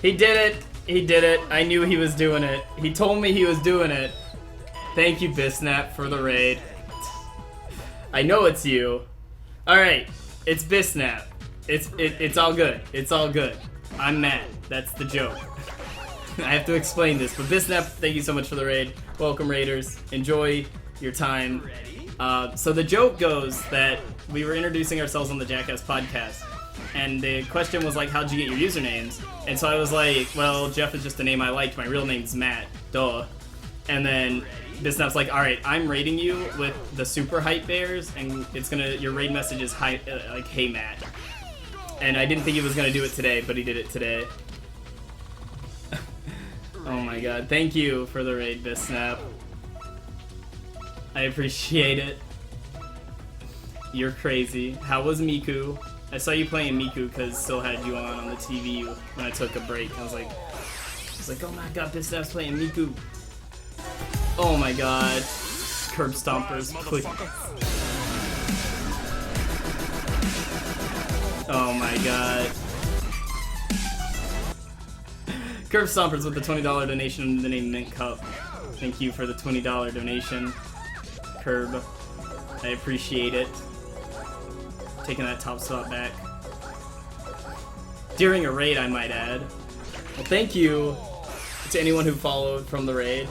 He did it. He did it. I knew he was doing it. He told me he was doing it. Thank you, Bisnap, for the raid. I know it's you. Alright, it's Bisnap. It's all good. It's all good. I'm mad. That's the joke. I have to explain this, but Bisnap, thank you so much for the raid. Welcome, raiders. Enjoy your time. So the joke goes that we were introducing ourselves on the Jackass podcast, and the question was like, how'd you get your usernames? And so I was like, well, Jeff is just a name I liked. My real name's Matt. Duh. And then Bisnap's like, all right, I'm raiding you with the super hype bears, and it's gonna, your raid message is hi, like, hey Matt. And I didn't think he was gonna do it today, but he did it today. Oh my god, thank you for the raid, Bisnap. I appreciate it. You're crazy. How was Miku? I saw you playing Miku because still had you on the TV when I took a break. I was like, oh my god, Bisnap's playing Miku. Oh my god. Curb stompers, please. Oh my god. Curb stompers with the $20 donation under the name Mint Cup. Thank you for the $20 donation, Curb. I appreciate it. Taking that top spot back. During a raid, I might add. Well, thank you to anyone who followed from the raid.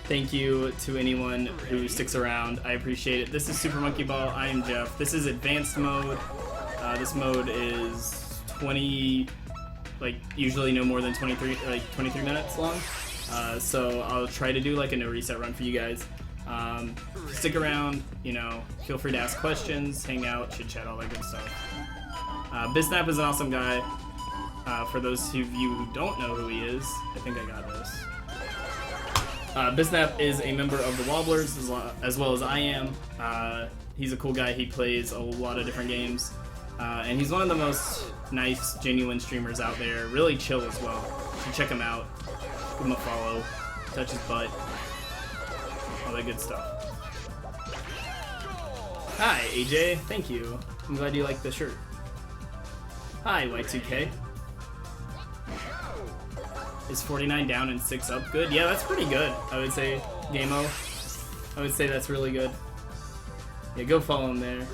Thank you to anyone who sticks around. I appreciate it. This is Super Monkey Ball. I am Jeff. This is advanced mode. This mode is 20, like usually no more than 23 minutes long. So I'll try to do like a no reset run for you guys. Stick around, you know, feel free to ask questions, hang out, chit chat, all that good stuff. Bisnap is an awesome guy. For those of you who don't know who he is, I think I got this. Bisnap is a member of the Wobblers as well as I am. He's a cool guy. He plays a lot of different games. And he's one of the most nice, genuine streamers out there. Really chill as well. You should check him out. Give him a follow. Touch his butt. All that good stuff. Hi, AJ. Thank you. I'm glad you like the shirt. Hi, Y2K. Is 49 down and 6 up good? Yeah, that's pretty good. I would say, Game-O. I would say that's really good. Yeah, go follow him there.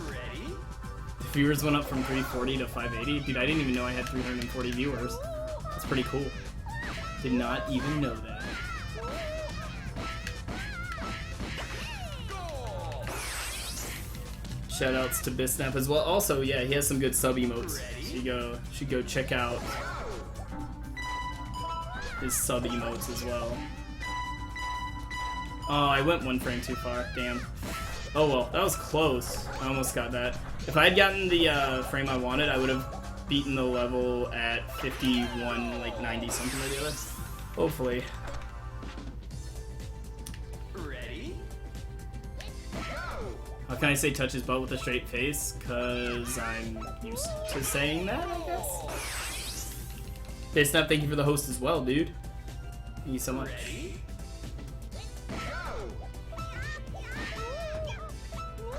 The viewers went up from 340 to 580. Dude, I didn't even know I had 340 viewers. That's pretty cool. Did not even know that. Shoutouts to Bisnap as well. Also, yeah, he has some good sub emotes. So you should go check out his sub emotes as well. Oh, I went one frame too far. Damn. Oh well, that was close. I almost got that. If I had gotten the frame I wanted, I would have beaten the level at 51, like 90 something or the other. Hopefully. How can I say touch his butt with a straight face? Cause I'm used to saying that, I guess. Bisnap, thank you for the host as well, dude. Thank you so much.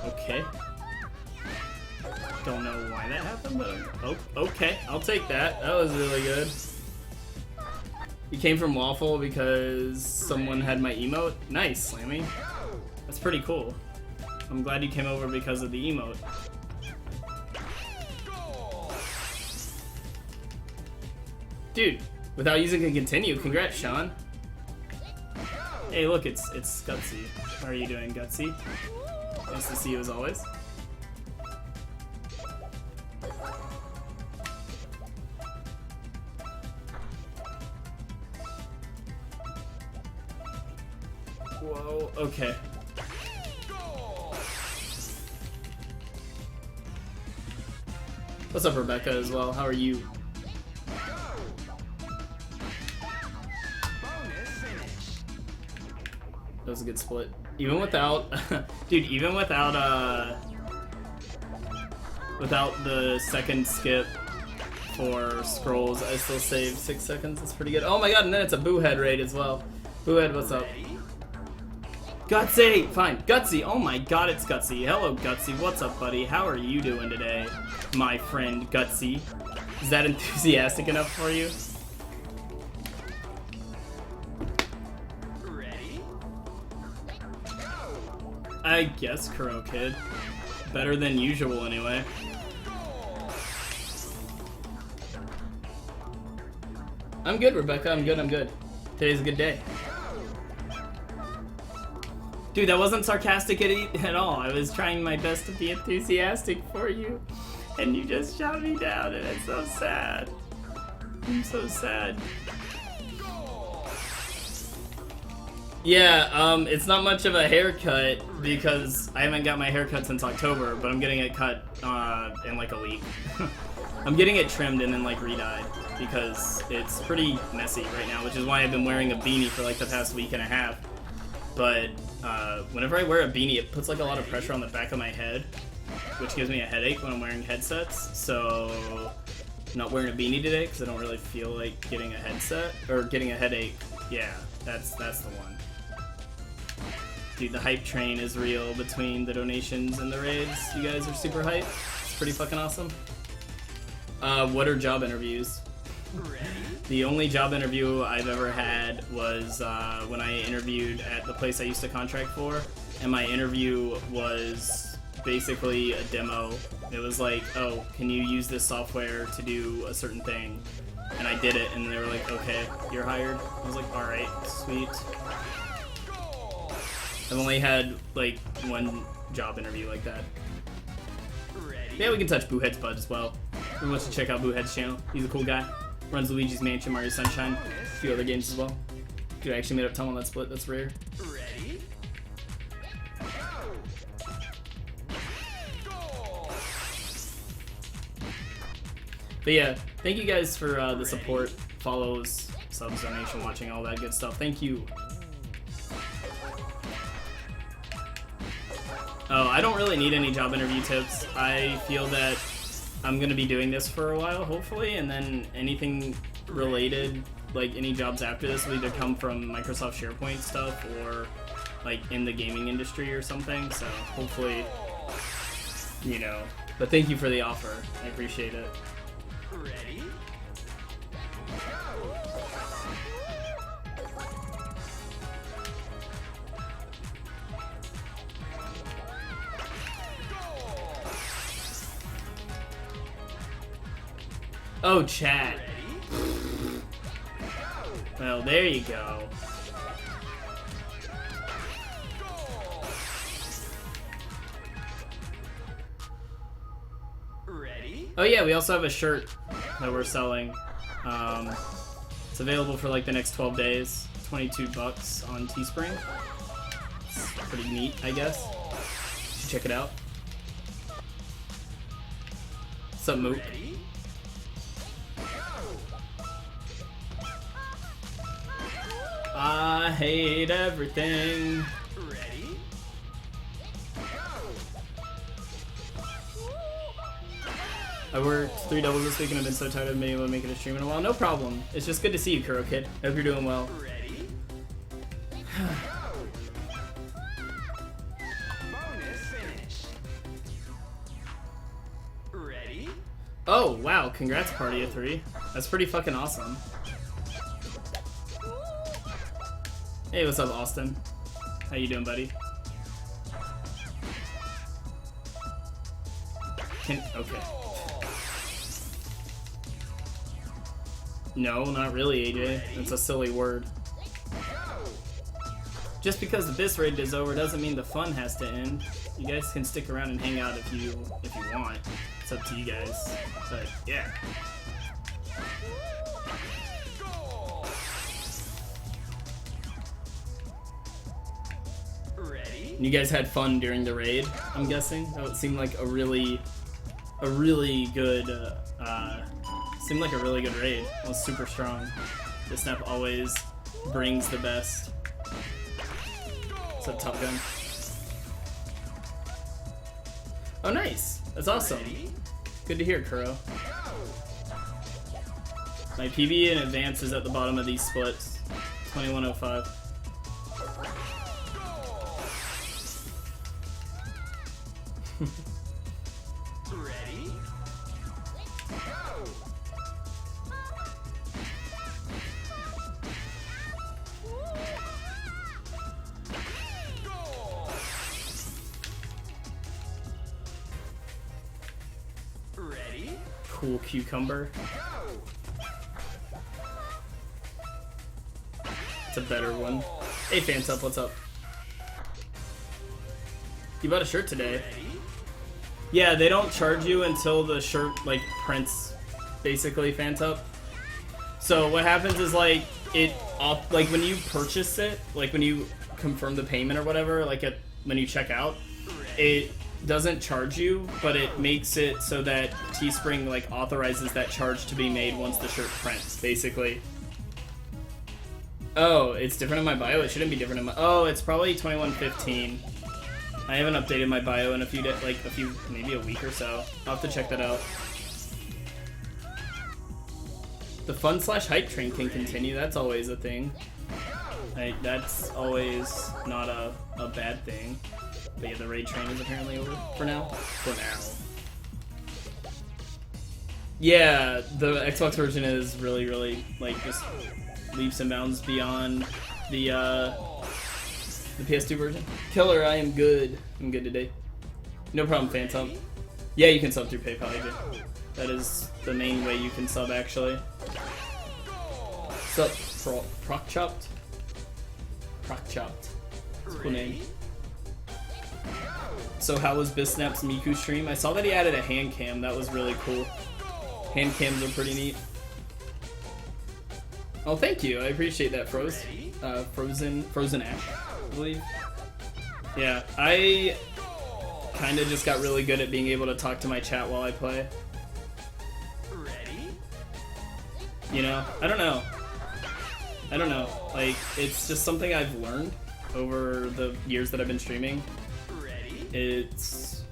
Okay. Don't know why that happened, but oh, okay. I'll take that. That was really good. You came from Waffle because someone had my emote? Nice, Slammy. That's pretty cool. I'm glad you came over because of the emote. Dude, without using a continue, congrats, Sean. Hey, look, it's Gutsy. How are you doing, Gutsy? Nice to see you as always. Whoa, okay. What's up, Rebecca, as well? How are you? That was a good split. Even without, dude, even without the second skip for scrolls, I still saved 6 seconds. That's pretty good. Oh my god, and then it's a Boohead raid as well. Boohead, what's up? Gutsy! Fine, Gutsy! Oh my god, it's Gutsy. Hello, Gutsy. What's up, buddy? How are you doing today, my friend Gutsy? Is that enthusiastic enough for you? I guess, Kuro Kid. Better than usual, anyway. I'm good, Rebecca. I'm good. Today's a good day. Dude, that wasn't sarcastic at all. I was trying my best to be enthusiastic for you, and you just shot me down, and it's so sad. I'm so sad. Yeah, it's not much of a haircut because I haven't got my haircut since October, but I'm getting it cut in like a week. I'm getting it trimmed and then like re-dyed because it's pretty messy right now, which is why I've been wearing a beanie for like the past week and a half. But whenever I wear a beanie, it puts like a lot of pressure on the back of my head, which gives me a headache when I'm wearing headsets. So I'm not wearing a beanie today because I don't really feel like getting a headset or getting a headache. Yeah, that's the one. Dude, the hype train is real between the donations and the raids. You guys are super hype. It's pretty fucking awesome. What are job interviews? The only job interview I've ever had was when I interviewed at the place I used to contract for, and my interview was basically a demo. It was like, oh, can you use this software to do a certain thing? And I did it, and they were like, okay, you're hired. I was like, alright, sweet. I've only had like one job interview like that. Yeah, we can touch Boohead's butt as well. Everyone wants to check out Boohead's channel. He's a cool guy. Runs Luigi's Mansion, Mario Sunshine, a few other games as well. Dude, I actually made up time on that split. That's rare. Ready? But yeah, thank you guys for the support, follows, subs, donation, watching, all that good stuff. Thank you. Oh, I don't really need any job interview tips. I feel that I'm gonna be doing this for a while, hopefully, and then anything related, like any jobs after this, will either come from Microsoft SharePoint stuff or like in the gaming industry or something. So hopefully, you know. But thank you for the offer. I appreciate it. Ready? Oh, chat. Well, there you go. Ready? Oh yeah, we also have a shirt that we're selling. It's available for like the next 12 days. 22 bucks on Teespring. It's pretty neat, I guess. You should check it out. What's up, Moot? Ready? I hate everything. Ready? I worked 3 doubles this week and I've been so tired of being able to make it a stream in a while. No problem. It's just good to see you, Kuro Kid. I hope you're doing well. Ready? Bonus finish. Ready? Oh, wow. Congrats, Party of 3. That's pretty fucking awesome. Hey, what's up, Austin? How you doing, buddy? Okay. No, not really, AJ. That's a silly word. Just because the BIS raid is over doesn't mean the fun has to end. You guys can stick around and hang out if you want. It's up to you guys. But yeah. Ready? You guys had fun during the raid, I'm guessing? That seemed like a really good, seemed like a really good raid. It was super strong. This snap always brings the best. What's up, Top Gun? Oh, nice. That's awesome. Good to hear, Kuro. My PB in advance is at the bottom of these splits. 2105. Ready? cool cucumber. It's a better one. Hey, Fansub, what's up? You bought a shirt today. Yeah, they don't charge you until the shirt, like, prints, basically, Fansub. So what happens is, like, like, when you purchase it, like, when you confirm the payment or whatever, like, when you check out, it doesn't charge you, but it makes it so that Teespring, like, authorizes that charge to be made once the shirt prints, basically. Oh, it's different in my bio? It shouldn't be different in my... Oh, it's probably 2115. I haven't updated my bio in a few days, maybe a week or so. I'll have to check that out. The fun/hype train can continue. That's always a thing. That's always not a bad thing. But yeah, the raid train is apparently over for now. For now. Yeah, the Xbox version is really, really, like, just leaps and bounds beyond the PS2 version. Killer, I am good. I'm good today. No problem, Phantom. Yeah, you can sub through PayPal, AJ. That is the main way you can sub, actually. Sup, Proc Chopped? Proc Chopped. That's a cool name. So how was Bisnap's Miku stream? I saw that he added a hand cam. That was really cool. Hand cams are pretty neat. Oh, thank you. I appreciate that, Froze. Frozen Ash, I believe. Yeah, I kind of just got really good at being able to talk to my chat while I play. You know? I don't know. Like, it's just something I've learned over the years that I've been streaming. It's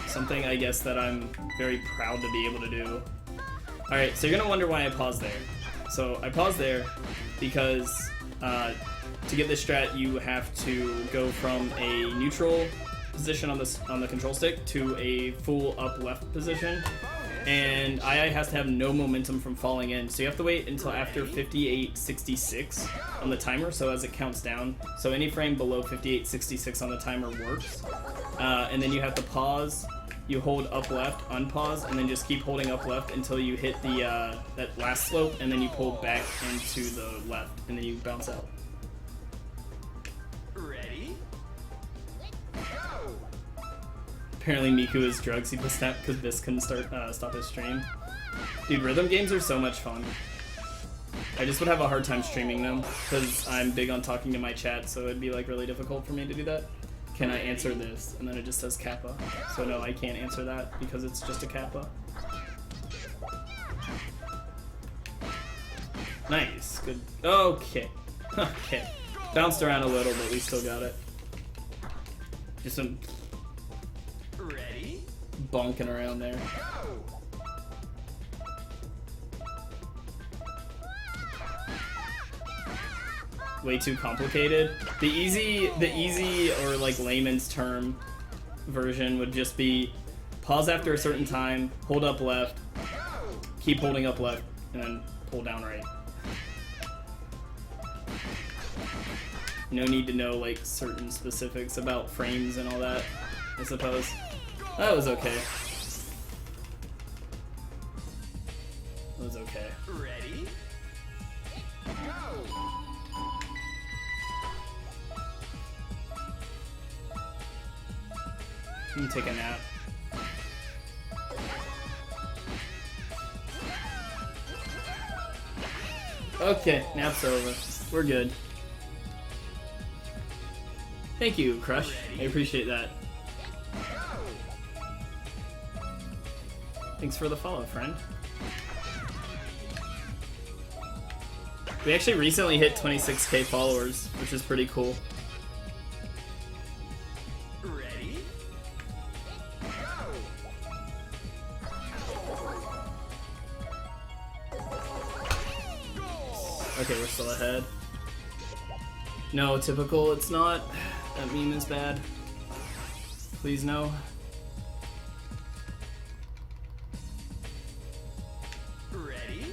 something, I guess, that I'm very proud to be able to do. Alright, so you're gonna wonder why I paused there. So I paused there because to get this strat, you have to go from a neutral position on the control stick to a full up left position, and II has to have no momentum from falling in. So you have to wait until after 58.66 on the timer, so as it counts down. So any frame below 58.66 on the timer works, and then you have to pause. You hold up left, unpause, and then just keep holding up left until you hit the that last slope, and then you pull back into the left, and then you bounce out. Ready? Apparently Miku is drugs. He was snapped because Bis couldn't stop his stream. Dude, rhythm games are so much fun. I just would have a hard time streaming them because I'm big on talking to my chat, so it'd be like really difficult for me to do that. Can I answer this? And then it just says Kappa. So no, I can't answer that because it's just a Kappa. Nice, good. Okay. Okay. Bounced around a little, but we still got it. Just some Ready? bonking around there. Way too complicated. The easy or like layman's term version would just be pause after a certain time, hold up left, keep holding up left, and then pull down right. No need to know like certain specifics about frames and all that, I suppose. That was okay. That was okay. Ready? You can take a nap. Okay, nap's over. We're good. Thank you, Crush. I appreciate that. Thanks for the follow, friend. We actually recently hit 26k followers, which is pretty cool. Ready? Okay, we're still ahead. No, typical, it's not. That meme is bad. Please no. Ready?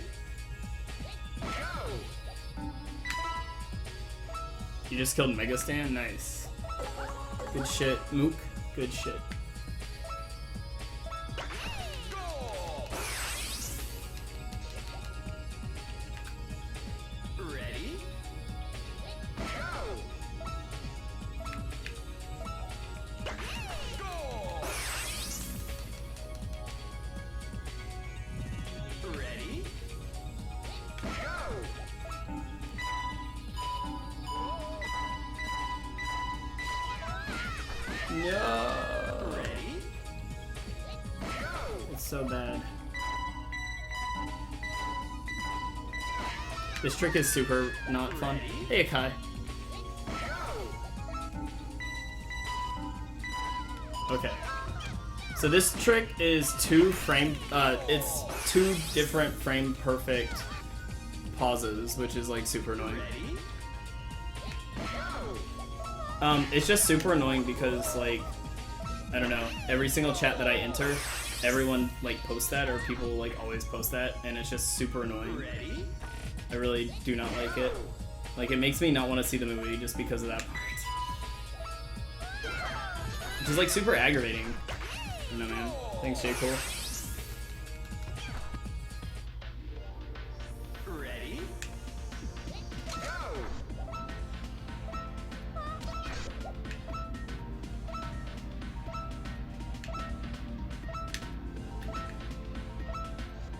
You just killed Mega Stan? Nice. Good shit. Mook, good shit. No. Ready? It's so bad. This trick is super not fun. Hey, Kai. Okay. So this trick is it's two different frame perfect pauses, which is like super annoying. It's just super annoying because like, I don't know, every single chat that I enter, everyone like posts that, or people like always post that, and it's just super annoying. Ready? I really do not like it. Like, it makes me not want to see the movie just because of that part. Which is like super aggravating. I don't know, man. Thanks, J. Cole. Ready?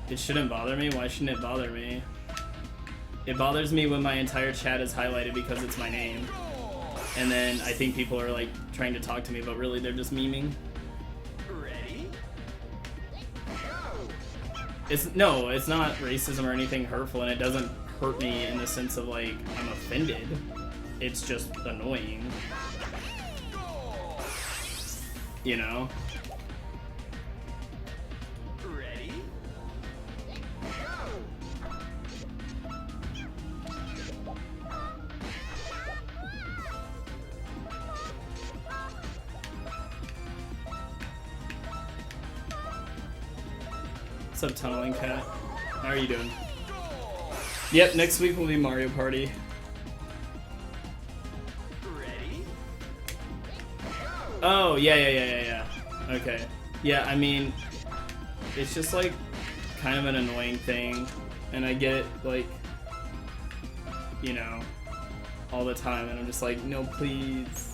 It shouldn't bother me? Why shouldn't it bother me? It bothers me when my entire chat is highlighted because it's my name. And then I think people are like trying to talk to me, but really they're just memeing. Ready? It's not racism or anything hurtful, and it doesn't hurt me in the sense of like I'm offended. It's just annoying. You know? Ready? What's up, Tunneling Cat? How are you doing? Yep, next week will be Mario Party. Ready? Oh, yeah. Okay. Yeah, I mean, it's just like kind of an annoying thing, and I get it, like, you know, all the time, and I'm just like, no, please.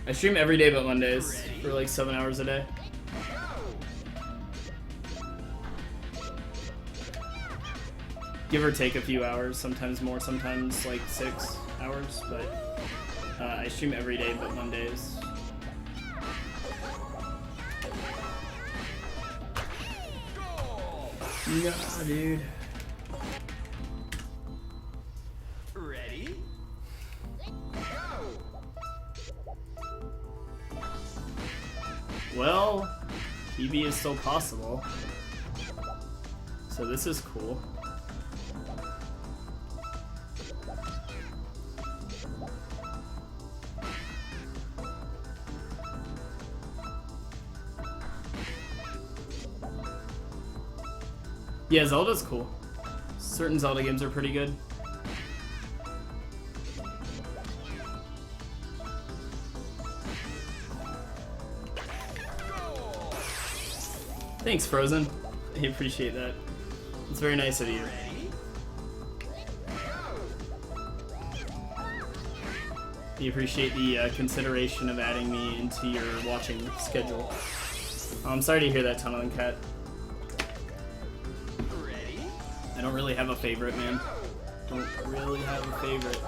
I stream every day but Mondays for like 7 hours a day. Give or take a few hours, sometimes more, sometimes like 6 hours, but I stream every day but Mondays. Nah, dude. Ready? Well, PB is still possible. So this is cool. Yeah, Zelda's cool. Certain Zelda games are pretty good. Thanks, Frozen. I appreciate that. It's very nice of you. Ready? You appreciate the consideration of adding me into your watching schedule. I'm sorry to hear that, Tunneling Cat. Ready? I don't really have a favorite, man. Don't really have a favorite.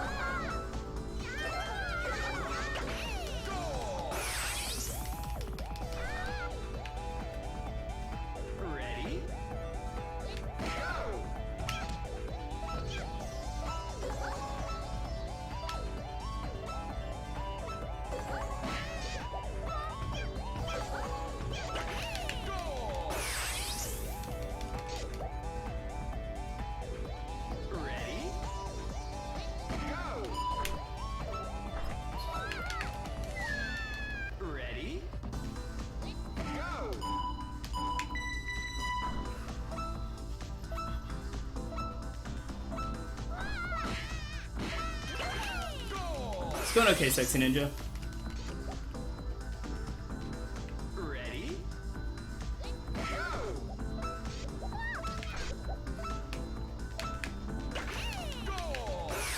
Ready? Ready? Ready? It's going okay, Sexy Ninja. Ready?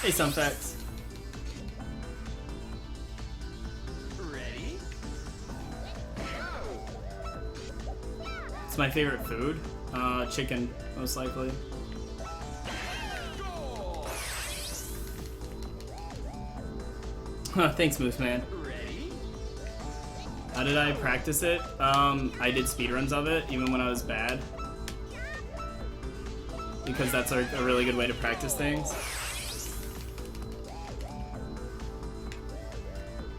Hey, some facts. Ready? It's my favorite food. Chicken, most likely. Thanks, Moose Man. Ready? How did I practice it? I did speedruns of it, even when I was bad. Because that's a really good way to practice things.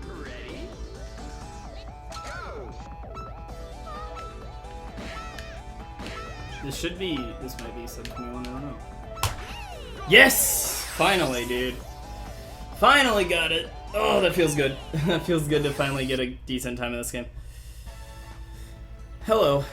Ready? Go! This might be sub 21, I don't know. Yes! Finally, dude. Finally got it. Oh, that feels good. That feels good to finally get a decent time in this game. Hello.